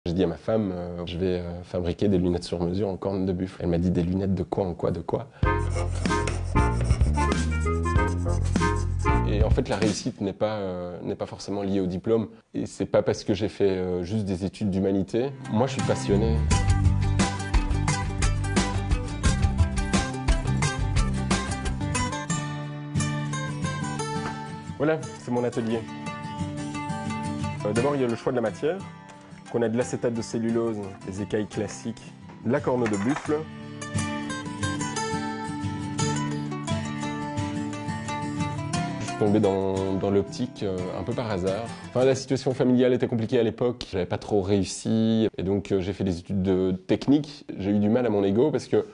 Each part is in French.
J'ai dit à ma femme, je vais fabriquer des lunettes sur mesure en corne de buffle. Elle m'a dit des lunettes de quoi, en quoi, de quoi. Et en fait, la réussite n'est pas forcément liée au diplôme. Et c'est pas parce que j'ai fait juste des études d'humanité. Moi, je suis passionné. Voilà, c'est mon atelier. D'abord, il y a le choix de la matière. On a de l'acétate de cellulose, des écailles classiques, de la corne de buffle. Je suis tombé dans l'optique un peu par hasard. Enfin, la situation familiale était compliquée à l'époque, j'avais pas trop réussi. Et donc j'ai fait des études de technique. J'ai eu du mal à mon ego parce que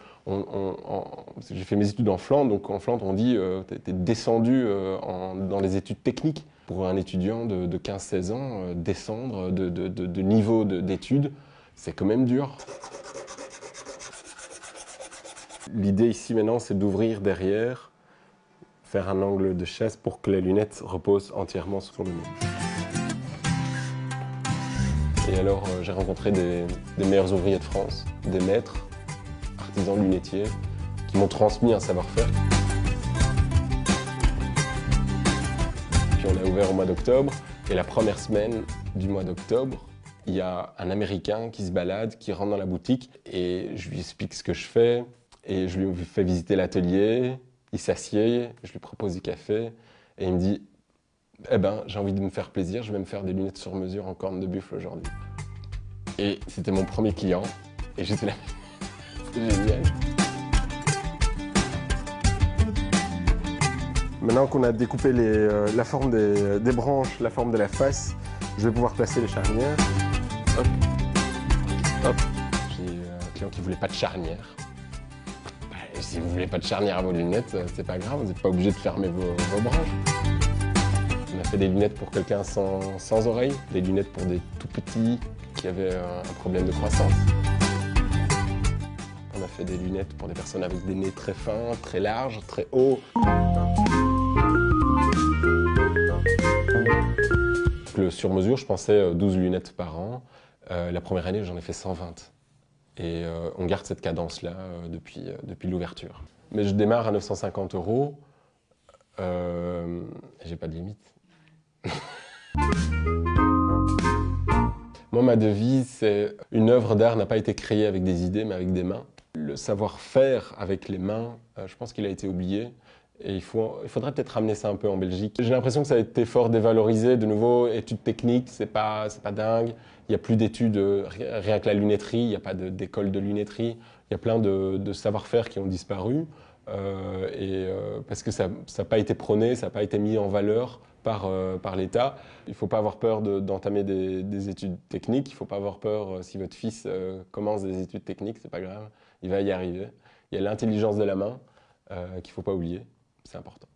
j'ai fait mes études en Flandre, donc en Flandre on dit t'es descendu dans les études techniques. Pour un étudiant de 15-16 ans, descendre de niveau d'études, c'est quand même dur. L'idée ici maintenant, c'est d'ouvrir derrière, faire un angle de chasse pour que les lunettes reposent entièrement sur le nez. Et alors, j'ai rencontré des meilleurs ouvriers de France, des maîtres, artisans lunetiers, qui m'ont transmis un savoir-faire. Puis on a ouvert au mois d'octobre, et la première semaine du mois d'octobre, il y a un Américain qui se balade, qui rentre dans la boutique, et je lui explique ce que je fais, et je lui fais visiter l'atelier, il s'assied, je lui propose du café, et il me dit « Eh ben, j'ai envie de me faire plaisir, je vais me faire des lunettes sur mesure en corne de buffle aujourd'hui. » Et c'était mon premier client, et j'étais là, c'est génial. Maintenant qu'on a découpé la forme des branches, la forme de la face, je vais pouvoir placer les charnières. Hop, hop. J'ai un client qui ne voulait pas de charnière. Si vous ne voulez pas de charnière à vos lunettes, c'est pas grave, vous n'êtes pas obligé de fermer vos branches. On a fait des lunettes pour quelqu'un sans oreilles, des lunettes pour des tout petits qui avaient un problème de croissance. On a fait des lunettes pour des personnes avec des nez très fins, très larges, très hauts. Le sur-mesure, je pensais 12 lunettes par an. La première année, j'en ai fait 120. Et on garde cette cadence-là depuis l'ouverture. Mais je démarre à 950 €. J'ai pas de limite. Moi, ma devise, c'est une œuvre d'art n'a pas été créée avec des idées, mais avec des mains. Le savoir-faire avec les mains, je pense qu'il a été oublié. Et il faudrait peut-être ramener ça un peu en Belgique. J'ai l'impression que ça a été fort dévalorisé. De nouveau, études techniques, c'est pas dingue. Il n'y a plus d'études, rien que la lunetterie, il n'y a pas d'école de lunetterie. Il y a plein de savoir-faire qui ont disparu. Parce que ça n'a pas été prôné, ça n'a pas été mis en valeur par l'État. Il ne faut pas avoir peur d'entamer des études techniques. Il ne faut pas avoir peur si votre fils commence des études techniques, c'est pas grave. Il va y arriver. Il y a l'intelligence de la main qu'il ne faut pas oublier. C'est important.